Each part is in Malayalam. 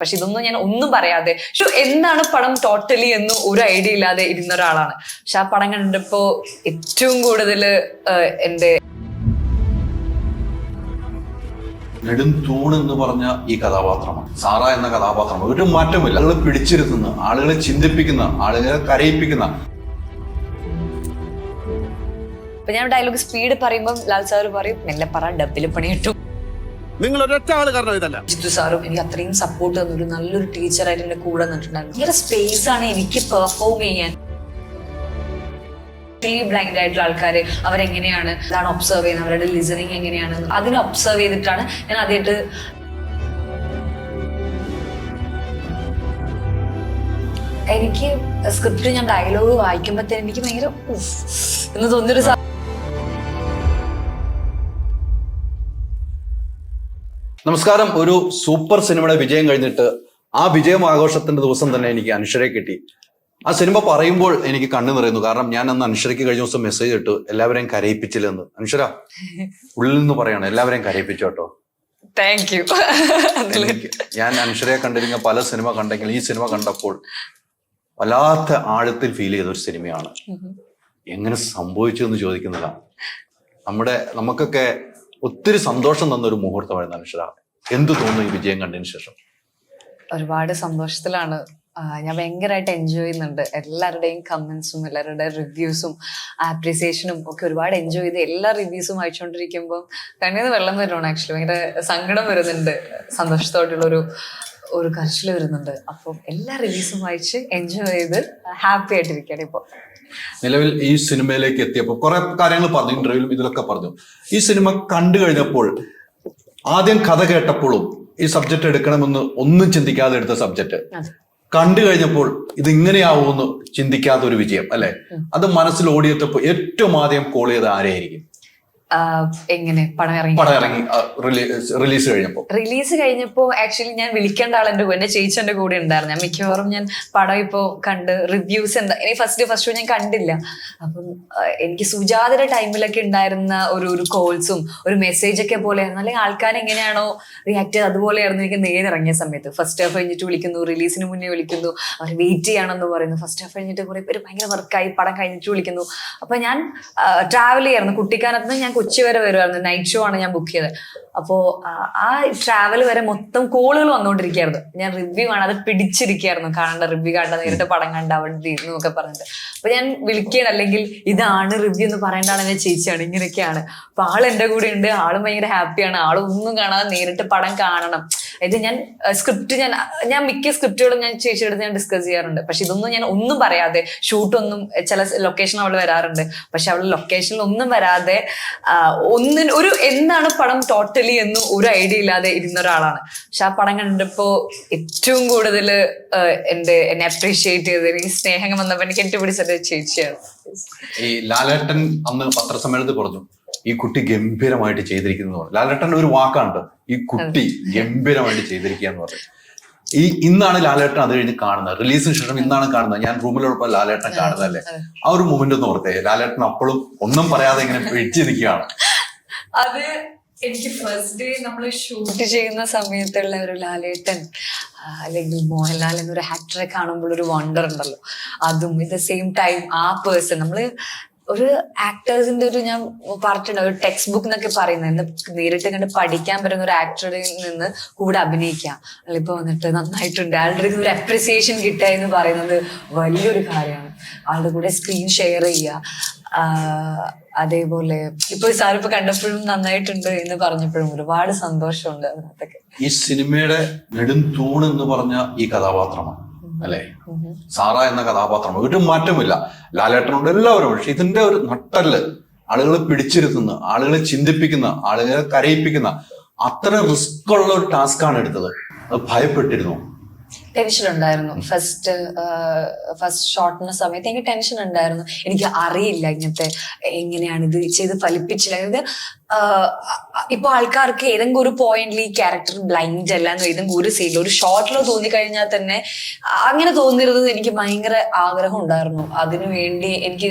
പക്ഷെ ഇതൊന്നും ഞാൻ ഒന്നും പറയാതെ എന്താണ് പടം ടോട്ടലി എന്ന് ഒരു ഐഡിയ ഇല്ലാതെ ഇരുന്ന ഒരാളാണ്. പക്ഷെ ആ പടം കണ്ടപ്പോ ഏറ്റവും കൂടുതൽ എന്റെ നെടും തൂൺ എന്ന് പറഞ്ഞ ഈ കഥാപാത്രമാണ് സാറ എന്ന കഥാപാത്രം. ഒരു മാറ്റമില്ല. ആളുകളെ പിടിച്ചിരുത്തുന്ന, ആളുകളെ ചിന്തിപ്പിക്കുന്ന, ആളുകളെ കരയിപ്പിക്കുന്ന. ഇപ്പൊ ഞാൻ ഡയലോഗ് സ്പീഡ് പറയുമ്പോൾ ലാൽ സാർ പറയും മെല്ലെ പറ, ഡബില് പണി കിട്ടും. നിങ്ങൾ ഒരൊറ്റ ആള് കാരണം ഇതല്ല. ജിത്തു സാറും എനിക്ക് അത്രയും സപ്പോർട്ട് തന്നൊരു നല്ലൊരു ടീച്ചറായിട്ട് എന്റെ കൂടെ നിന്നിട്ടുണ്ടായിരുന്നു. ഭയങ്കര സ്പേസ് ആണ് എനിക്ക് പെർഫോം ചെയ്യാൻ. ബ്ലൈൻഡ് ആയിട്ടുള്ള ആൾക്കാര് അവരെങ്ങനെയാണ് അതാണ് ഒബ്സർവ് ചെയ്യുന്നത്, അവരുടെ ലിസണിങ് എങ്ങനെയാണ് അതിനെ ഒബ്സർവ് ചെയ്തിട്ടാണ് ഞാൻ ആദ്യമായിട്ട് എനിക്ക് സ്ക്രിപ്റ്റ് ഞാൻ ഡയലോഗ് വായിക്കുമ്പോഴത്തേന് എനിക്ക് ഭയങ്കര എന്ന് തോന്നിയൊരു നമസ്കാരം. ഒരു സൂപ്പർ സിനിമയുടെ വിജയം കഴിഞ്ഞിട്ട് ആ വിജയം ആഘോഷത്തിന്റെ ദിവസം തന്നെ എനിക്ക് അനശ്വരയെ കിട്ടി. ആ സിനിമ പറയുമ്പോൾ എനിക്ക് കണ്ണു നിറയുന്നു. കാരണം ഞാൻ അന്ന് അനശ്വരയ്ക്ക് കഴിഞ്ഞ ദിവസം മെസ്സേജ് ഇട്ടു, എല്ലാവരെയും കരയിപ്പിച്ചില്ലെന്ന്. അനശ്വര, ഉള്ളിൽ നിന്ന് പറയാണ്, എല്ലാവരെയും കരയിപ്പിച്ചു കേട്ടോ. Thank you. ഞാൻ അനശ്വരയെ കണ്ടിരുന്ന പല സിനിമ കണ്ടെങ്കിൽ ഈ സിനിമ കണ്ടപ്പോൾ വല്ലാത്ത ആഴത്തിൽ ഫീൽ ചെയ്ത ഒരു സിനിമയാണ്. എങ്ങനെ സംഭവിച്ചു എന്ന് ചോദിക്കുന്നില്ല. നമുക്കൊക്കെ ഒത്തിരി സന്തോഷം തന്നൊരു മുഹൂർത്തമായിരുന്നു അനശ്വര. എന്തു തോന്നുന്നു ഈ വിജയം കണ്ടതിന് ശേഷം? ഒരുപാട് സന്തോഷത്തിലാണ്. ഞാൻ ഭയങ്കരമായിട്ട് എൻജോയ് ചെയ്യുന്നുണ്ട്. എല്ലാവരുടെയും കമന്റ്സും എല്ലാവരുടെ റിവ്യൂസും ആപ്രിസിയേഷനും ഒക്കെ ഒരുപാട് എൻജോയ് ചെയ്ത് എല്ലാ റിവ്യൂസും വായിച്ചുകൊണ്ടിരിക്കുമ്പോൾ കണ്ണിന്ന് വെള്ളം വരുവാണ്. ആക്ച്വലി ഭയങ്കര സങ്കടം വരുന്നുണ്ട്, സന്തോഷത്തോടുള്ള ഒരു കരച്ചിൽ വരുന്നുണ്ട്. അപ്പം എല്ലാ റിവ്യൂസും വായിച്ച് എൻജോയ് ചെയ്ത് ഹാപ്പി ആയിട്ടിരിക്കുകയാണ് ഇപ്പോൾ. നിലവിൽ ഈ സിനിമയിലേക്ക് എത്തിയപ്പോൾ കുറെ കാര്യങ്ങൾ പറഞ്ഞു, ഇന്റർവ്യൂവിലും ഇതിലൊക്കെ പറഞ്ഞു. ഈ സിനിമ കണ്ടു കഴിഞ്ഞപ്പോൾ ആദ്യം കഥ കേട്ടപ്പോഴും ഈ സബ്ജക്ട് എടുക്കണമെന്ന് ഒന്നും ചിന്തിക്കാതെ എടുത്ത സബ്ജക്ട് കണ്ടു കഴിഞ്ഞപ്പോൾ ഇത് ഇങ്ങനെയാവുമെന്ന് ചിന്തിക്കാത്ത ഒരു വിജയം അല്ലെ? അത് മനസ്സിൽ ഓടിയെത്തപ്പോൾ ഏറ്റവും ആദ്യം കോൾ ചെയ്ത് ആരെയായിരിക്കും? എങ്ങനെ പടം ഇറങ്ങി റിലീസ് കഴിഞ്ഞപ്പോ ആക്ച്വലി ഞാൻ വിളിക്കേണ്ട ആൾ എന്റെ ചേച്ചി എന്റെ കൂടെ ഉണ്ടായിരുന്നു. ഞാൻ മിക്കവാറും ഞാൻ പടം ഇപ്പോ കണ്ട് റിവ്യൂസ് എന്താ ഫസ്റ്റ് ഞാൻ കണ്ടില്ല. അപ്പം എനിക്ക് സുജാതയുടെ ടൈമിലൊക്കെ ഉണ്ടായിരുന്ന ഒരു കോൾസും ഒരു മെസ്സേജ് ഒക്കെ പോലെയായിരുന്നു. അല്ലെങ്കിൽ ആൾക്കാർ എങ്ങനെയാണോ റിയാക്ട് ചെയ്ത് അതുപോലെയായിരുന്നു എനിക്ക് നേരിറങ്ങിയ സമയത്ത്. ഫസ്റ്റ് ഹാഫ് കഴിഞ്ഞിട്ട് വിളിക്കുന്നു, റിലീസിന് മുന്നേ വിളിക്കുന്നു, അവർ വെയിറ്റ് ചെയ്യണമെന്ന് പറയുന്നു. ഫസ്റ്റ് ഹാഫ് കഴിഞ്ഞിട്ട് കുറെ പേര് ഭയങ്കര വർക്കായി പടം കഴിഞ്ഞിട്ട് വിളിക്കുന്നു. അപ്പൊ ഞാൻ ട്രാവൽ ചെയ്യായിരുന്നു. കുട്ടിക്കാനത്ത് ഞാൻ കൊച്ചി വരെ വരുമായിരുന്നു. നൈറ്റ് ഷോ ആണ് ഞാൻ ബുക്ക് ചെയ്തത്. അപ്പോ ആ ട്രാവൽ വരെ മൊത്തം കോളുകൾ വന്നുകൊണ്ടിരിക്കുകയായിരുന്നു. ഞാൻ റിവ്യൂ ആണ്, അത് പിടിച്ചിരിക്കുകയായിരുന്നു. കാണേണ്ട റിവ്യൂ കണ്ട, നേരിട്ട് പടം കണ്ട, അവിടെ ഇരുന്നു എന്നൊക്കെ പറഞ്ഞിട്ട്. അപ്പൊ ഞാൻ വിളിക്കുകയാണ്, അല്ലെങ്കിൽ ഇതാണ് റിവ്യൂ എന്ന് പറയേണ്ട ആളെ ഞാൻ ചേച്ചിയാണ്, ഇങ്ങനെയൊക്കെയാണ്. അപ്പൊ ആൾ എന്റെ കൂടെ ഉണ്ട്, ആളും ഭയങ്കര ഹാപ്പിയാണ്. ആളൊന്നും കാണാതെ നേരിട്ട് പടം കാണണം. ഇത് ഞാൻ സ്ക്രിപ്റ്റ് ഞാൻ മിക്ക സ്ക്രിപ്റ്റുകളും ഞാൻ ചേച്ചിയുടെ അടുത്ത് ഞാൻ ഡിസ്കസ് ചെയ്യാറുണ്ട്. പക്ഷെ ഇതൊന്നും ഞാൻ ഒന്നും പറയാതെ, ഷൂട്ടൊന്നും ചില ലൊക്കേഷൻ അവൾ വരാറുണ്ട്, പക്ഷെ അവൾ ലൊക്കേഷനിൽ ഒന്നും വരാതെ ഒരു എന്താണ് പടം ടോട്ടലി എന്ന് ഒരു ഐഡിയ ഇല്ലാതെ ഇരുന്ന ഒരാളാണ്. പക്ഷെ ആ പടം കണ്ടപ്പോ ഏറ്റവും കൂടുതൽ എന്നെ അപ്രീഷിയേറ്റ് ചെയ്ത് എനിക്ക് സ്നേഹം വന്നപ്പോ എനിക്ക് ഏറ്റവും പിടിച്ചത് ചേച്ചിയാണ്. ഈ ലാലേട്ടൻ അന്ന് പത്രസമ്മേളനത്തിൽ പറഞ്ഞു, ഈ കുട്ടി ഗംഭീരമായിട്ട് ചെയ്തിരിക്കുന്നു. ലാലേട്ടൻ ഒരു വാക്കാണ്ട്, ഈ കുട്ടി ഗംഭീരമായിട്ട് ചെയ്തിരിക്കുക എന്ന് പറഞ്ഞു. ഇന്നാണ് ലാലേട്ടൻ അത് കഴിഞ്ഞ് കാണുന്നത്, റിലീസിന് ശേഷം ഇന്നാണ് കാണുന്നത്. ഞാൻ റൂമിലോടൊപ്പം ലാലേട്ടൻ കാണുന്നതല്ലേ, ആ ഒരു മൊമെന്റ് ഒന്ന് ഓർത്തേ. ലാലേട്ടൻ അപ്പോഴും ഒന്നും പറയാതെ ഇങ്ങനെ പിടിച്ചിരിക്കുകയാണ്. അത് എനിക്ക് ഫസ്റ്റ് ഡേ നമ്മൾ ഷൂട്ട് ചെയ്യുന്ന സമയത്തുള്ള ഒരു ലാലേട്ടൻ അല്ലെങ്കിൽ മോഹൻലാൽ എന്നൊരു ആക്ടറെ കാണുമ്പോൾ ഒരു വണ്ടർ ഉണ്ടല്ലോ. അതും ഇറ്റ് ദ സെയിം ടൈം ആ പേഴ്സൺ നമ്മള് ഒരു ആക്ടേഴ്സിന്റെ ഞാൻ പറഞ്ഞിട്ടുണ്ട്, ഒരു ടെക്സ്റ്റ് ബുക്ക് എന്നൊക്കെ പറയുന്നത് നേരിട്ട് കണ്ട് പഠിക്കാൻ പറ്റുന്ന ഒരു ആക്ടറിൽ നിന്ന് കൂടെ അഭിനയിക്കാം. അതിപ്പോ വന്നിട്ട് നന്നായിട്ടുണ്ട്, ആളുടെ ഒരു അപ്രിസിയേഷൻ കിട്ടുക എന്ന് പറയുന്നത് വലിയൊരു കാര്യമാണ്. ആളുടെ കൂടെ സ്ക്രീൻ ഷെയർ ചെയ്യുക. അതേപോലെ ഇപ്പൊ സാറിപ്പോ കണ്ടപ്പോഴും നന്നായിട്ടുണ്ട് എന്ന് പറഞ്ഞപ്പോഴും ഒരുപാട് സന്തോഷമുണ്ട് അതിനകത്തൊക്കെ. ഈ സിനിമയുടെ നെടും തൂൺ എന്ന് പറഞ്ഞ ഈ കഥാപാത്രമാണ് അല്ലെ സാറ എന്ന കഥാപാത്രം. ഒരു മാറ്റമില്ല. ലാലേട്ടനുണ്ട്, എല്ലാവരും. പക്ഷെ ഇതിന്റെ ഒരു നട്ടല്, ആളുകളെ പിടിച്ചിരുത്തുന്ന, ആളുകളെ ചിന്തിപ്പിക്കുന്ന, ആളുകളെ കരയിപ്പിക്കുന്ന അത്ര റിസ്ക് ഉള്ള ഒരു ടാസ്ക്കാണ് എടുത്തത്. അത് ഭയപ്പെട്ടിരുന്നു? ടെൻഷൻ ഉണ്ടായിരുന്നു. ഫസ്റ്റ് ഷോട്ടിന്റെ സമയത്ത് എനിക്ക് ടെൻഷൻ ഉണ്ടായിരുന്നു. എനിക്ക് അറിയില്ല ഇങ്ങനത്തെ എങ്ങനെയാണ് ഇത് ചെയ്ത് ഫലിപ്പിച്ചില്ല. അതായത് ഇപ്പൊ ആൾക്കാർക്ക് ഏതെങ്കിലും ഒരു പോയിന്റിൽ ഈ ക്യാരക്ടർ ബ്ലൈൻഡ് അല്ല എന്ന് ഏതെങ്കിലും ഒരു സീനിൽ ഒരു ഷോർട്ടിലോ തോന്നിക്കഴിഞ്ഞാൽ തന്നെ അങ്ങനെ തോന്നിയിരുന്നത് എനിക്ക് ഭയങ്കര ആഗ്രഹം ഉണ്ടായിരുന്നു. അതിനുവേണ്ടി എനിക്ക്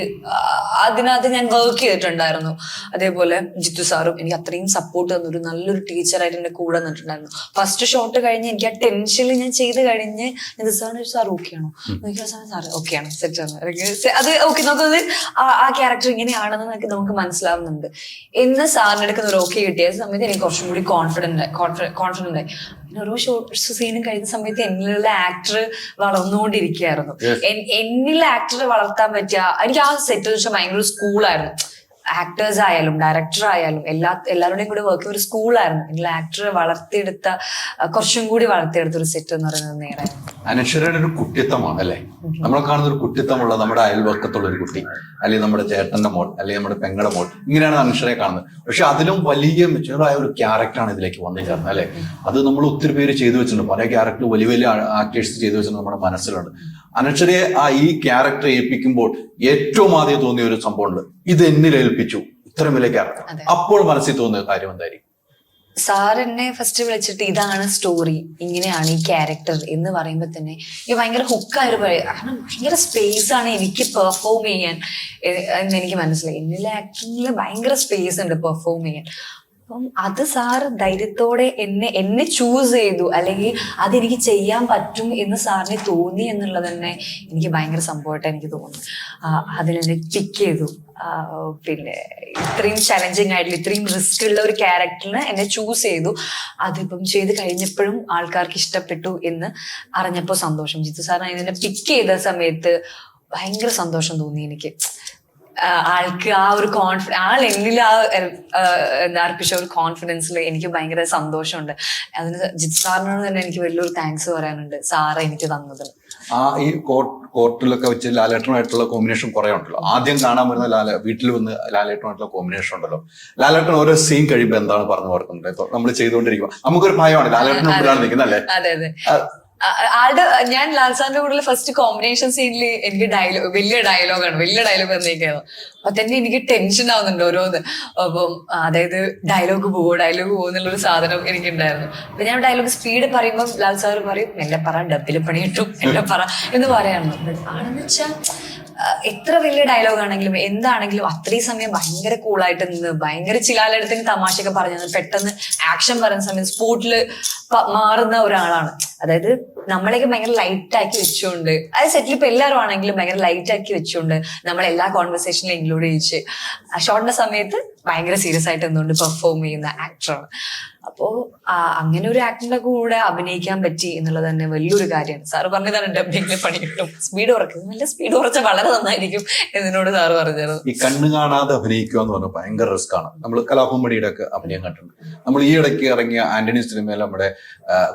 അതിനകത്ത് ഞാൻ വർക്ക് ചെയ്തിട്ടുണ്ടായിരുന്നു. അതേപോലെ ജിത്തു സാറും എനിക്ക് അത്രയും സപ്പോർട്ട് തന്നു, ഒരു നല്ലൊരു ടീച്ചറായിട്ട് എന്റെ കൂടെ നിന്നിട്ടുണ്ടായിരുന്നു. ഫസ്റ്റ് ഷോട്ട് കഴിഞ്ഞ് എനിക്ക് ആ ടെൻഷനിൽ ഞാൻ ചെയ്ത് കഴിഞ്ഞ് സാറിന് സാർ ഓക്കെ ആണോ, സാർ ഓക്കെ ആണ്, സെറ്റ് ആണ്, അത് ഓക്കെ നോക്കുന്നത് ആ ക്യാരക്ടർ ഇങ്ങനെയാണെന്ന് നമുക്ക് മനസ്സിലാവുന്നുണ്ട് എന്ന് സാറിന്റെ അടുക്കുന്ന ഒരു ഓക്കെ കിട്ടിയ സമയത്ത് എനിക്ക് കുറച്ചും കൂടി കോൺഫിഡന്റ് ആയി. പിന്നെ ഓരോ സീനും കഴിയുന്ന സമയത്ത് എന്നിലുള്ള ആക്ടർ വളർന്നുകൊണ്ടിരിക്കുകയായിരുന്നു. എന്നിൽ ആക്ടർ വളർത്താൻ പറ്റിയ എനിക്ക് ആ സെറ്റ് വെച്ചാൽ ഭയങ്കര സ്കൂളായിരുന്നു. ആക്ടേഴ്സ് ആയാലും ഡയറക്ടർ ആയാലും എല്ലാവരുടെയും കൂടെ വർക്ക് ഒരു സ്കൂളായിരുന്നു. എന്നിൽ ആക്ടറെ കുറച്ചും കൂടി വളർത്തിയെടുത്ത ഒരു സെറ്റ് എന്ന് പറയുന്നത് നേരായിരുന്നു. അനശ്വരയുടെ ഒരു കുട്ടിത്തമാണ് അല്ലെ, നമ്മളെ കാണുന്ന ഒരു കുട്ടിത്തമുള്ള നമ്മുടെ അയൽവക്കത്തുള്ള ഒരു കുട്ടി, അല്ലെങ്കിൽ നമ്മുടെ ചേട്ടന്റെ മോൾ, അല്ലെങ്കിൽ നമ്മുടെ പെങ്ങളുടെ മോൾ, ഇങ്ങനെയാണ് അനശ്വരയെ കാണുന്നത്. പക്ഷെ അതിലും വലിയ മെച്ചുവറായ ഒരു ക്യാരക്ടറാണ് ഇതിലേക്ക് വന്നു ചേർന്നത് അല്ലെ. അത് നമ്മൾ ഒത്തിരി പേര് ചെയ്തു വെച്ചിട്ടുണ്ട്, പല ക്യാരക്ടർ വലിയ വലിയ ആക്ടേഴ്സ് ചെയ്തു വെച്ചിട്ടുണ്ട് നമ്മുടെ മനസ്സിലുണ്ട്. അനശ്വരയെ ഈ ക്യാരക്ടർ ഏൽപ്പിക്കുമ്പോൾ ഏറ്റവും ആദ്യം തോന്നിയ ഒരു സംഭവമുണ്ട്, ഇത് എന്നിൽ ഏൽപ്പിച്ചു ഇത്രയും വലിയ ക്യാരക്ടർ. അപ്പോൾ മനസ്സിൽ തോന്നിയ കാര്യം എന്തായിരിക്കും? സാർ എന്നെ ഫസ്റ്റ് വിളിച്ചിട്ട് ഇതാണ് സ്റ്റോറി, ഇങ്ങനെയാണ് ഈ ക്യാരക്ടർ എന്ന് പറയുമ്പോൾ തന്നെ ഈ ഭയങ്കര ഹുക്കായൊരു കാരണം ഭയങ്കര സ്പേസ് ആണ് എനിക്ക് പെർഫോം ചെയ്യാൻ എന്ന് എനിക്ക് മനസ്സിലായി. എന്നിലെ ആക്ടിങ്ങിൽ ഭയങ്കര സ്പേസ് ഉണ്ട് പെർഫോം ചെയ്യാൻ. അപ്പം അത് സാറ് ധൈര്യത്തോടെ എന്നെ ചൂസ് ചെയ്തു, അല്ലെങ്കിൽ അതെനിക്ക് ചെയ്യാൻ പറ്റും എന്ന് സാറിന് തോന്നി എന്നുള്ളത് തന്നെ എനിക്ക് ഭയങ്കര സംഭവമായിട്ട് എനിക്ക് തോന്നുന്നു. അതിനെന്നെ പിക്ക് ചെയ്തു. പിന്നെ ഇത്രയും ചലഞ്ചിങ് ആയിട്ടുള്ള ഇത്രയും റിസ്ക് ഉള്ള ഒരു ക്യാരക്ടറിന് എന്നെ ചൂസ് ചെയ്തു. അതിപ്പം ചെയ്ത് കഴിഞ്ഞപ്പോഴും ആൾക്കാർക്ക് ഇഷ്ടപ്പെട്ടു എന്ന് അറിഞ്ഞപ്പോൾ സന്തോഷം. ജിത്തു സാറിന് അതിനെ പിക്ക് ചെയ്ത സമയത്ത് ഭയങ്കര സന്തോഷം തോന്നി എനിക്ക്. ആൾക്ക് ആ ഒരു എന്നിൽ അർപ്പിച്ച ഒരു കോൺഫിഡൻസിൽ എനിക്ക് ഭയങ്കര സന്തോഷമുണ്ട്. അതിന് ജിത്ത് സാറിനോട് തന്നെ എനിക്ക് വലിയൊരു താങ്ക്സ് പറയാനുണ്ട്, സാറ് എനിക്ക് തന്നതിന്. ഈ കോർട്ടിലൊക്കെ വെച്ച് ലാലേട്ടനുമായിട്ടുള്ള കോമ്പിനേഷൻ കുറെ ഉണ്ടല്ലോ. ആദ്യം കാണാൻ വരുന്ന വീട്ടിൽ വന്ന് ലാലേട്ടനുമായിട്ടുള്ള കോമ്പിനേഷൻ ഉണ്ടല്ലോ. ലാലേട്ടൻ ഓരോ സീൻ കഴിയുമ്പോൾ എന്താണ് പറഞ്ഞു ഓർക്കുന്നത്? ഇപ്പൊ നമ്മൾ ചെയ്തുകൊണ്ടിരിക്കുമ്പോൾ നമുക്കൊരു ഭയമാണ്, ലാലേട്ടൻ മുമ്പിലാണ് നിൽക്കുന്നത് അല്ലേ? അതെ അതെ. ഞാൻ ലാൽ സാറിന്റെ കൂടെ ഫസ്റ്റ് കോമ്പിനേഷൻ സീനിൽ എനിക്ക് വലിയ ഡയലോഗ് വന്നേക്കായിരുന്നു. അപ്പൊ തന്നെ എനിക്ക് ടെൻഷൻ ആവുന്നുണ്ട് ഓരോന്ന്. അപ്പം അതായത് ഡയലോഗ് പോകുന്നുള്ളൊരു സാധനം എനിക്കുണ്ടായിരുന്നു. അപ്പൊ ഞാൻ ഡയലോഗ് സ്പീഡ് പറയുമ്പോൾ ലാൽ സാർ പറയും മെല്ലെ പറ, ഡബില് പണി കിട്ടും, മെല്ലെ പറ എന്ന് പറയാറുണ്ട്. ആണെന്ന് വെച്ചാൽ എത്ര വലിയ ഡയലോഗ് ആണെങ്കിലും എന്താണെങ്കിലും അത്രയും സമയം ഭയങ്കര കൂളായിട്ട് നിന്ന് ഭയങ്കര ചിലാലടത്തിന് തമാശയൊക്കെ പറഞ്ഞു പെട്ടെന്ന് ആക്ഷൻ പറയുന്ന സമയത്ത് സ്പോട്ടില് മാറുന്ന ഒരാളാണ്. അതായത് നമ്മളെയൊക്കെ ഭയങ്കര ലൈറ്റ് ആക്കി വെച്ചുകൊണ്ട്, അതായത് സെറ്റിൽ ഇപ്പൊ എല്ലാവരും ആണെങ്കിലും ഭയങ്കര ലൈറ്റ് ആക്കി വെച്ചുകൊണ്ട് നമ്മളെല്ലാ കോൺവെർസേഷനിലും ഇൻക്ലൂഡ് ചെയ്യിച്ച് ഷോട്ടിന്റെ സമയത്ത് ഭയങ്കര സീരിയസ് ആയിട്ട് എന്തുകൊണ്ട് പെർഫോം ചെയ്യുന്ന ആക്ടറാണ്. അപ്പോ അങ്ങനെ ഒരു ആക്ടറിന്റെ കൂടെ അഭിനയിക്കാൻ പറ്റി എന്നുള്ളത് തന്നെ വലിയൊരു കാര്യമാണ്. സാറ് പറഞ്ഞതാണ് ഡബിങ്ങിന് പണി കിട്ടും, സ്പീഡ് കുറയ്ക്കും, നല്ല സ്പീഡ് കുറച്ചാൽ വളരെ നന്നായിരിക്കും എന്നോട് സാറ് പറഞ്ഞത്. ഈ കണ്ണ് കാണാതെ അഭിനയിക്കുക എന്ന് പറഞ്ഞാൽ ഭയങ്കര റിസ്ക് ആണ്. നമ്മൾ കലാഭവൻമണിയുടെ ഒക്കെ അഭിനയം കണ്ടിട്ടുണ്ട്, നമ്മൾ ഈ ഇടയ്ക്ക് ഇറങ്ങിയ ആന്റണി സിനിമയിൽ നമ്മുടെ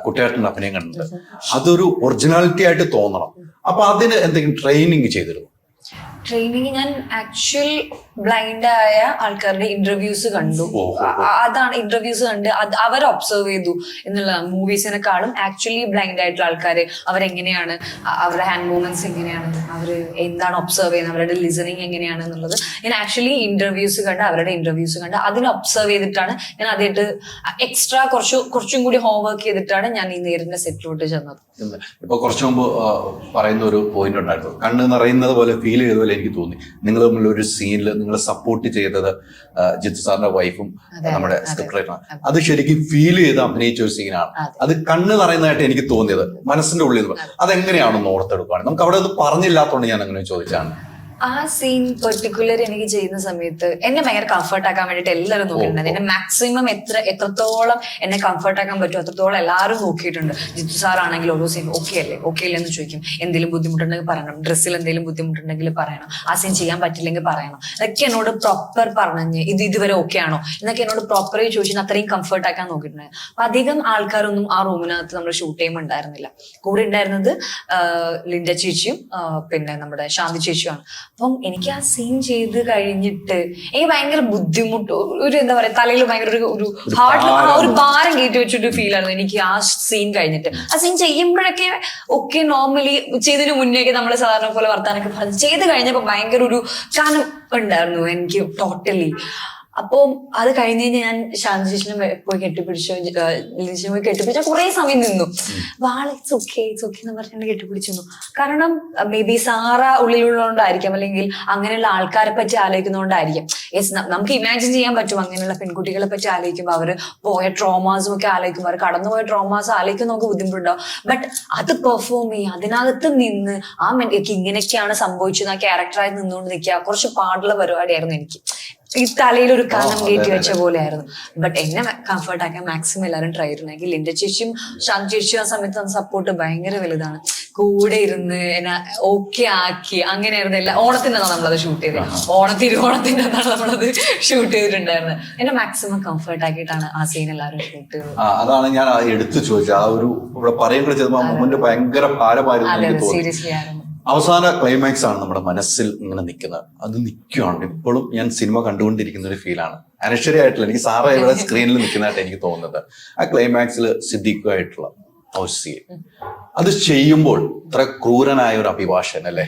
കുട്ടിയേട്ടൻ്റെ അഭിനയം കണ്ടിട്ടുണ്ട്. അതൊരു ഒറിജിനാലിറ്റി ആയിട്ട് തോന്നണം. അപ്പൊ അതിന് എന്തെങ്കിലും ട്രെയിനിങ് ചെയ്തിരുന്നു? ട്രെയിനിങ് ഞാൻ ആക്ച്വൽ ബ്ലൈൻഡ് ആയ ആൾക്കാരുടെ ഇന്റർവ്യൂസ് കണ്ടു. അതാണ് ഇന്റർവ്യൂസ് കണ്ട് അവർ ഒബ്സർവ് ചെയ്തു എന്നുള്ള മൂവീസിനെക്കാളും ആക്ച്വലി ബ്ലൈൻഡ് ആയിട്ടുള്ള ആൾക്കാര് അവരെങ്ങനെയാണ്, അവരുടെ ഹാൻഡ് മൂവ്മെന്റ്സ് എങ്ങനെയാണ്, അവര് എന്താണ് ഒബ്സർവ് ചെയ്യുന്നത്, അവരുടെ ലിസണിങ് എങ്ങനെയാണ് എന്നുള്ളത് ഞാൻ ആക്ച്വലി അവരുടെ ഇന്റർവ്യൂസ് കണ്ട് അതിനെ ഒബ്സർവ് ചെയ്തിട്ടാണ് ഞാൻ അതായിട്ട് എക്സ്ട്രാ കുറച്ചും കൂടി ഹോംവർക്ക് ചെയ്തിട്ടാണ് ഞാൻ ഈ നേരിന്റെ സെറ്റിലോട്ട് ചെന്നത്. ഇപ്പൊ കുറച്ചു മുമ്പ് പറയുന്ന ഒരു പോയിന്റ് ഉണ്ടായിരുന്നു, കണ്ണ് നിറയുന്നത് പോലെ ഫീൽ ചെയ്ത പോലെ എനിക്ക് തോന്നി. നിങ്ങൾ തമ്മിൽ ഒരു സീനിൽ നിങ്ങളെ സപ്പോർട്ട് ചെയ്തത് ജിത്തു സാറിന്റെ വൈഫും നമ്മുടെ സ്ക്രിപ്റ്റ് റൈറ്ററാണ്. അത് ശരിക്കും ഫീൽ ചെയ്ത് അഭിനയിച്ച ഒരു സീനാണ്. അത് കണ്ണ് നിറയുന്നതായിട്ട് എനിക്ക് തോന്നിയത് മനസ്സിന്റെ ഉള്ളിൽ നിന്ന്. അതെങ്ങനെയാണെന്ന് ഓർത്തെടുക്കുകയാണ്. നമുക്ക് അവിടെ അത് പറഞ്ഞില്ലാത്തതുകൊണ്ട് ഞാൻ അങ്ങനെ ചോദിച്ചാണ്. ആ സീൻ പെർട്ടിക്കുലർ എനിക്ക് ചെയ്യുന്ന സമയത്ത് എന്നെ ഭയങ്കര കംഫർട്ട് ആക്കാൻ വേണ്ടിട്ട് എല്ലാവരും നോക്കിയിട്ടുണ്ട്. എന്നെ മാക്സിമം എത്രത്തോളം എന്നെ കംഫർട്ട് ആക്കാൻ പറ്റും അത്രത്തോളം എല്ലാവരും നോക്കിയിട്ടുണ്ട്. ജിത്തു സാർ ആണെങ്കിൽ ഓരോ സീൻ ഓക്കെ അല്ലേ എന്ന് ചോദിക്കും. എന്തെങ്കിലും ബുദ്ധിമുട്ടുണ്ടെങ്കിൽ പറയണം, ഡ്രസ്സിൽ എന്തെങ്കിലും ബുദ്ധിമുട്ടുണ്ടെങ്കിൽ പറയണം, ആ സീൻ ചെയ്യാൻ പറ്റില്ലെങ്കിൽ പറയണം. ഇതൊക്കെ എന്നോട് പ്രോപ്പർ പറഞ്ഞ് ഇതുവരെ ഓക്കെ ആണോ എന്നൊക്കെ എന്നോട് പ്രോപ്പറായി ചോദിച്ചാൽ അത്രയും കംഫർട്ട് ആക്കാൻ നോക്കിയിട്ടുണ്ട്. അപ്പൊ അധികം ആൾക്കാരൊന്നും ആ റൂമിനകത്ത് നമ്മൾ ഷൂട്ട് ചെയ്യുമ്പോൾ ഉണ്ടായിരുന്നില്ല. കൂടെ ഉണ്ടായിരുന്നത് ലിൻഡ ചേച്ചിയും പിന്നെ നമ്മുടെ ശാന്തി ചേച്ചിയുമാണ്. അപ്പം എനിക്ക് ആ സീൻ ചെയ്ത് കഴിഞ്ഞിട്ട് എനിക്ക് ഭയങ്കര ബുദ്ധിമുട്ട്, ഒരു എന്താ പറയാ തലയിൽ ഭയങ്കര ഒരു ഹാർട്ടിൽ ഒരു ഭാരം കയറ്റി വെച്ചൊരു ഫീൽ ആയിരുന്നു എനിക്ക് ആ സീൻ കഴിഞ്ഞിട്ട്. ആ സീൻ ചെയ്യുമ്പോഴൊക്കെ ഒക്കെ നോർമലി ചെയ്തതിന് മുന്നേക്ക് നമ്മളെ സാധാരണ പോലെ വർത്താനൊക്കെ പറഞ്ഞ് ചെയ്ത് കഴിഞ്ഞപ്പോ ഭയങ്കര ഒരു ചാനം ഉണ്ടായിരുന്നു എനിക്ക് ടോട്ടലി. അപ്പം അത് കഴിഞ്ഞ് ഞാൻ ശാന്തി ചേച്ചിനെ പോയി കെട്ടിപ്പിടിച്ചു, ലിജിനെ പോയി കെട്ടിപ്പിടിച്ച കുറെ സമയം നിന്നു. അപ്പൊ ആള് ഇറ്റ്സ് ഓക്കെ എന്ന് പറഞ്ഞിട്ട് കെട്ടിപ്പിടിച്ചു നിന്നു. കാരണം മേ ബി സാറ ഉള്ളിലുള്ളതുകൊണ്ടായിരിക്കാം, അല്ലെങ്കിൽ അങ്ങനെയുള്ള ആൾക്കാരെ പറ്റി ആലോചിക്കുന്നതുകൊണ്ടായിരിക്കും. യെസ്, നമുക്ക് ഇമാജിൻ ചെയ്യാൻ പറ്റും അങ്ങനെയുള്ള പെൺകുട്ടികളെ പറ്റി ആലോചിക്കുമ്പോൾ അവര് പോയ ട്രോമാസും ഒക്കെ ആലോചിക്കുമ്പോൾ, അവർ കടന്നുപോയ ട്രോമാസ് ആലോചിക്കും നമുക്ക് ബുദ്ധിമുട്ടുണ്ടാവും. ബട്ട് അത് പെർഫോം ചെയ്യുക, അതിനകത്ത് നിന്ന് ആ ഇങ്ങനെയൊക്കെയാണ് സംഭവിച്ചത് ആ ക്യാരക്ടറായി നിന്നുകൊണ്ട് നിൽക്കുക, കുറച്ച് പാടുള്ള പരിപാടിയായിരുന്നു എനിക്ക്. ഈ തലയിൽ ഒരു കനം കയറ്റി വെച്ച പോലെ ആയിരുന്നു. ബട്ട് എന്നെ കംഫർട്ട് ആക്കാൻ മാക്സിമം എല്ലാവരും ട്രൈ ചെയ്തിട്ടുണ്ടെങ്കിൽ ലിൻഡ ചേച്ചിയും ശാന്തി ചേച്ചിയും ആ സമയത്ത് സപ്പോർട്ട് ഭയങ്കര വലുതാണ്. കൂടെ ഇരുന്ന് എന്നെ ഓക്കെ ആക്കി, അങ്ങനെയായിരുന്നു. എല്ലാ ഓണത്തിനാണ് നമ്മളത് ഷൂട്ട് ചെയ്തത്, തിരുവോണത്തിന്റെ അന്നാണ് നമ്മളത് ഷൂട്ട് ചെയ്തിട്ടുണ്ടായിരുന്നത്. എന്നെ മാക്സിമം കംഫർട്ട് ആക്കിയിട്ടാണ് ആ സീൻ എല്ലാവരും ഷൂട്ട് ചെയ്തത്. അതാണ് ഞാൻ എടുത്തു ചോദിച്ചത്. ആ ഒരു ഇവിടെ പറയുമ്പോൾ ചെയ്തപ്പോൾ ആ മൊമെന്റ് ഭയങ്കര ഭാരമായിരുന്നു. സീരിയസ്ലി ആയിരുന്നു. അവസാന ക്ലൈമാക്സ് ആണ് നമ്മുടെ മനസ്സിൽ ഇങ്ങനെ നിൽക്കുന്നത്. അത് നിൽക്കുകയാണ് ഇപ്പോഴും. ഞാൻ സിനിമ കണ്ടുകൊണ്ടിരിക്കുന്ന ഒരു ഫീലാണ്. അനശ്വരയായിട്ടുള്ള എനിക്ക് സാറ ഇവിടെ സ്ക്രീനിൽ നിൽക്കുന്നതായിട്ട് എനിക്ക് തോന്നുന്നത്. ആ ക്ലൈമാക്സിൽ സിദ്ദീഖുമായിട്ടുള്ള സീൻ അത് ചെയ്യുമ്പോൾ ഇത്ര ക്രൂരനായ ഒരു അഭിഭാഷകൻ അല്ലേ,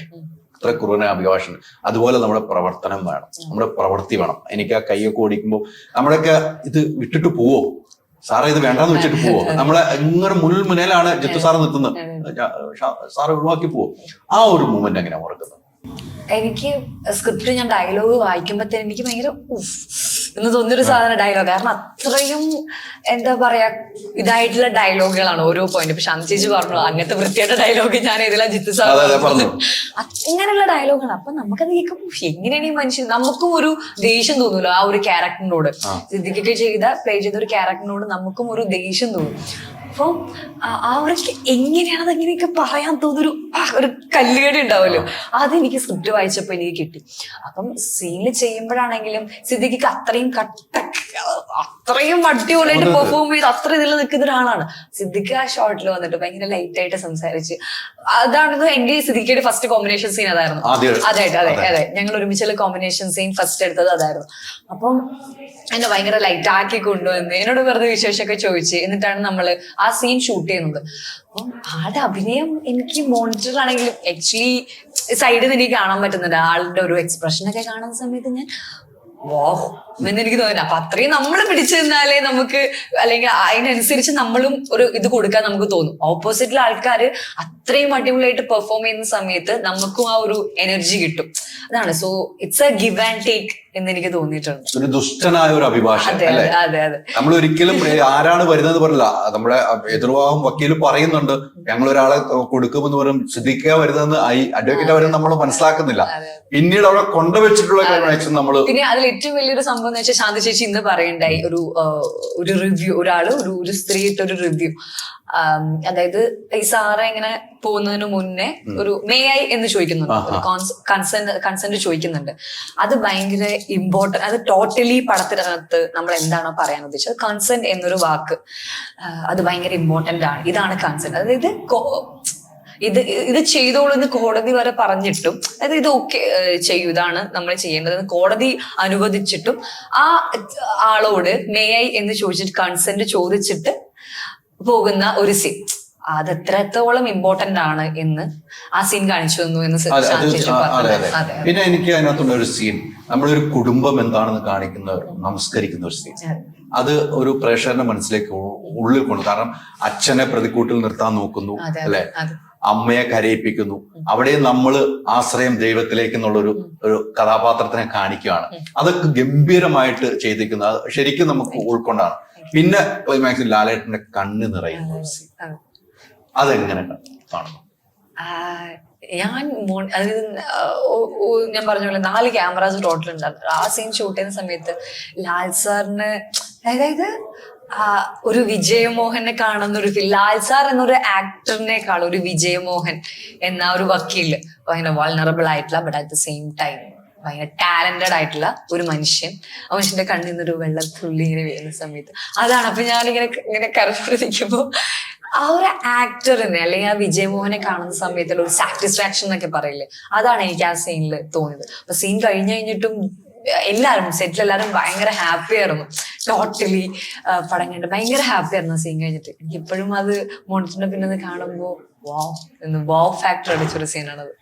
ഇത്ര ക്രൂരനായ അഭിഭാഷകൻ. അതുപോലെ നമ്മുടെ പ്രവർത്തനം വേണം, നമ്മുടെ പ്രവൃത്തി വേണം. എനിക്ക് ആ കൈയൊക്കെ ഓടിക്കുമ്പോൾ നമ്മളൊക്കെ ഇത് വിട്ടിട്ട് പോവോ, സാറേ ഇത് വേണ്ടാന്ന് വെച്ചിട്ട് പോവോ, നമ്മളെ ഇങ്ങനെ മുന്നിലാണ് ജിത്തു സാറ് നിൽക്കുന്നത്, സാറ് ഒഴിവാക്കി പോവോ. ആ ഒരു മൂമെന്റ് എങ്ങനെ ഓർക്കുന്നത്? എനിക്ക് സ്ക്രിപ്റ്റ് ഞാൻ ഡയലോഗ് വായിക്കുമ്പോഴത്തേന് എനിക്ക് ഭയങ്കര എന്ന് തോന്നിയൊരു സാധന ഡയലോഗ്. കാരണം അത്രയും എന്താ പറയാ ഇതായിട്ടുള്ള ഡയലോഗുകളാണ് ഓരോ പോയിന്റ്. ഇപ്പൊ ശാന്തി ചേച്ചി പറഞ്ഞു അങ്ങനത്തെ വൃത്തിയായിട്ട് ഡയലോഗ് ഞാൻ ഏതിലാ ജിത്തു സാർ ഇങ്ങനെയുള്ള ഡയലോഗാണ്. അപ്പൊ നമുക്കത് കേൾക്കുമ്പോ എങ്ങനെയാണ് ഈ മനുഷ്യൻ, നമുക്കും ഒരു ദേഷ്യം തോന്നൂല്ലോ ആ ഒരു ക്യാരക്ടറിനോട്. സിദ്ദിഖൊക്കെ പ്ലേ ചെയ്ത ഒരു ക്യാരക്ടറിനോട് നമുക്കും ഒരു ദേഷ്യം തോന്നും. അപ്പൊ അവർക്ക് എങ്ങനെയാണ് അതെങ്ങനെയൊക്കെ പറയാൻ തോന്നുന്നൊരു ഒരു കല്ലുകടി ഉണ്ടാവുമല്ലോ, അതെനിക്ക് സ്ക്രിപ്റ്റ് വായിച്ചപ്പോ എനിക്ക് കിട്ടി. അപ്പം സീനിൽ ചെയ്യുമ്പോഴാണെങ്കിലും സിദ്ദിഖിക്ക് അത്രയും അത്രയും അടിപൊളിയായിട്ട് പെർഫോം ചെയ്ത് അത്ര ഇതിൽ നിൽക്കുന്ന ഒരാളാണ് സിദ്ദിഖ്. ആ ഷോട്ടിൽ വന്നിട്ട് ഭയങ്കര ലൈറ്റ് ആയിട്ട് സംസാരിച്ച്, അതാണെന്ന് എന്റെ സിദ്ദിഖിയുടെ ഫസ്റ്റ് കോമ്പിനേഷൻ സീൻ അതായിരുന്നു. അതെ ഞങ്ങൾ ഒരുമിച്ചുള്ള കോമ്പിനേഷൻ സീൻ ഫസ്റ്റ് എടുത്തത് അതായിരുന്നു. അപ്പം എന്നെ ഭയങ്കര ലൈറ്റ് ആക്കി കൊണ്ടുവന്ന് എന്നോട് വെറുതെ വിശേഷമൊക്കെ ചോദിച്ച് എന്നിട്ടാണ് നമ്മള് ആ സീൻ ഷൂട്ട് ചെയ്യുന്നത്. അപ്പം ആളുടെ അഭിനയം എനിക്ക് മോണിറ്ററിലാണെങ്കിലും ആക്ച്വലി സൈഡിൽ നിന്ന് എനിക്ക് കാണാൻ പറ്റുന്നുണ്ട്. ആളുടെ ഒരു എക്സ്പ്രഷനൊക്കെ കാണുന്ന സമയത്ത് ഞാൻ എന്നെനിക്ക് തോന്നുന്നു. അപ്പൊ അത്രയും നമ്മൾ പിടിച്ചു നിന്നാലേ നമുക്ക്, അല്ലെങ്കിൽ അതിനനുസരിച്ച് നമ്മളും ഒരു ഇത് കൊടുക്കാൻ നമുക്ക് തോന്നും. ഓപ്പോസിറ്റിലെ ആൾക്കാര് അത്രയും അടിപൊളിയായിട്ട് പെർഫോം ചെയ്യുന്ന സമയത്ത് നമുക്കും ആ ഒരു എനർജി കിട്ടും. അതാണ്. So it's A give and take എന്ന് എനിക്ക് തോന്നിയിട്ടുണ്ട്. ഒരു ദുഷ്ടനായ ഒരു അഭിഭാഷകൻ. അതെ നമ്മൾ ഒരിക്കലും ആരാണ് വരുന്നത് പറയില്ല. നമ്മുടെ എതിർവാഹം വക്കീൽ പറയുന്നുണ്ട് ഞങ്ങൾ ഒരാളെ കൊടുക്കുമെന്ന് പറയും, സിദ്ദിഖ വരുന്നതെന്ന് അഡ്വക്കേറ്റ് വരുന്നത് നമ്മൾ മനസ്സിലാക്കുന്നില്ല. പിന്നീട് അവിടെ കൊണ്ടുവച്ചിട്ടുള്ള നമ്മള്. പിന്നെ അതിൽ ഏറ്റവും വലിയൊരു സംഭവം എന്ന് വെച്ചാൽ ശാന്തി ചേച്ചി ഇന്ന് പറയണ്ടായി ഒരു റിവ്യൂ, ഒരു സ്ത്രീ ഇട്ടൊരു റിവ്യൂ. അതായത് ഈ സാറ ഇങ്ങനെ പോകുന്നതിന് മുന്നേ ഒരു മേ ഐ എന്ന് ചോദിക്കുന്നുണ്ട്, കൺസെന്റ് ചോദിക്കുന്നുണ്ട്. അത് ഭയങ്കര ഇമ്പോർട്ടന്റ്. അത് ടോട്ടലി പടത്തിനകത്ത് നമ്മൾ എന്താണോ പറയാൻ ഉദ്ദേശിച്ചത്, കൺസെന്റ് എന്നൊരു വാക്ക് അത് ഭയങ്കര ഇമ്പോർട്ടന്റ് ആണ്. ഇതാണ് കൺസെന്റ്. അതായത് ഇത് ചെയ്തോളൂ എന്ന് കോടതി വരെ പറഞ്ഞിട്ടും, അതായത് ഇത് ഓക്കെ ചെയ്യൂ, ഇതാണ് നമ്മൾ ചെയ്യേണ്ടത് കോടതി അനുവദിച്ചിട്ടും ആ ആളോട് മേ ഐ എന്ന് ചോദിച്ചിട്ട് കൺസെന്റ് ചോദിച്ചിട്ട് പോകുന്ന ഒരു സീൻ, അത് എത്രത്തോളം ഇമ്പോർട്ടന്റ് ആണ് എന്ന് ആ സീൻ കാണിച്ചു തന്നു എന്ന്. പിന്നെ എനിക്ക് അതിനകത്തുള്ള ഒരു സീൻ, നമ്മളൊരു കുടുംബം എന്താണെന്ന് കാണിക്കുന്ന നമസ്കരിക്കുന്ന ഒരു സീൻ, അത് ഒരു പ്രേക്ഷകരുടെ മനസ്സിലേക്ക് ഉള്ളിൽ കൊണ്ടു. കാരണം അച്ഛനെ പ്രതിക്കൂട്ടിൽ നിർത്താൻ നോക്കുന്നു അല്ലെ, അമ്മയെ കരയിപ്പിക്കുന്നു. അവിടെ നമ്മൾ ആശ്രയം ദൈവത്തിലേക്ക് എന്നുള്ളൊരു കഥാപാത്രത്തിനെ കാണിക്കുകയാണ്. അതൊക്കെ ഗംഭീരമായിട്ട് ചെയ്തിരിക്കുന്നത് ശരിക്കും നമുക്ക് ഉൾക്കൊണ്ടാണ്. പിന്നെ ക്ലൈമാക്സിൽ ലാലേട്ടന്റെ കണ്ണ് നിറയുന്ന ഒരു സീൻ, അതെങ്ങനെ കാണുന്നു? ഞാൻ പറഞ്ഞ പോലെ 4 ക്യാമറാസ് ടോട്ടൽ ഉണ്ടായിരുന്നു. ആ സീൻ ഷൂട്ട് ചെയ്യുന്ന സമയത്ത് ലാൽ സാറിന്, അതായത് ഒരു വിജയമോഹനെ കാണുന്ന ഒരു ഫീൽ. ലാൽ സാർ എന്നൊരു ആക്ടറിനേക്കാൾ ഒരു വിജയമോഹൻ എന്ന ഒരു വക്കീല് ഭയങ്കര വൾണറബിൾ ആയിട്ടുള്ള, but at the same time ഭയങ്കര ടാലന്റഡ് ആയിട്ടുള്ള ഒരു മനുഷ്യൻ. ആ മനുഷ്യന്റെ കണ്ണിൽ നിന്നൊരു വെള്ളത്തുള്ളി ഇങ്ങനെ വീഴുന്ന സമയത്ത് അതാണ്. അപ്പൊ ഞാനിങ്ങനെ കരഞ്ഞോണ്ടിരിക്കുമ്പോ ആ ഒരു ആക്ടറിനെ അല്ലെങ്കിൽ ആ വിജയമോഹനെ കാണുന്ന സമയത്തുള്ള ഒരു സാറ്റിസ്ഫാക്ഷൻ എന്നൊക്കെ പറയില്ലേ, അതാണ് എനിക്ക് ആ സീനിൽ തോന്നിയത്. അപ്പൊ സീൻ കഴിഞ്ഞിട്ടും എല്ലാവരും സെറ്റിലെല്ലാവരും ഭയങ്കര ഹാപ്പി ആയിരുന്നു. ടോട്ടലി പടം കണ്ട് ഭയങ്കര ഹാപ്പി ആയിരുന്നു സീൻ കഴിഞ്ഞിട്ട്. എനിക്ക് ഇപ്പോഴും അത് മോണിറ്ററിന്റെ പിന്നെ കാണുമ്പോൾ വാവ് ഫാക്ടർ അടിച്ചൊരു സീനാണത്.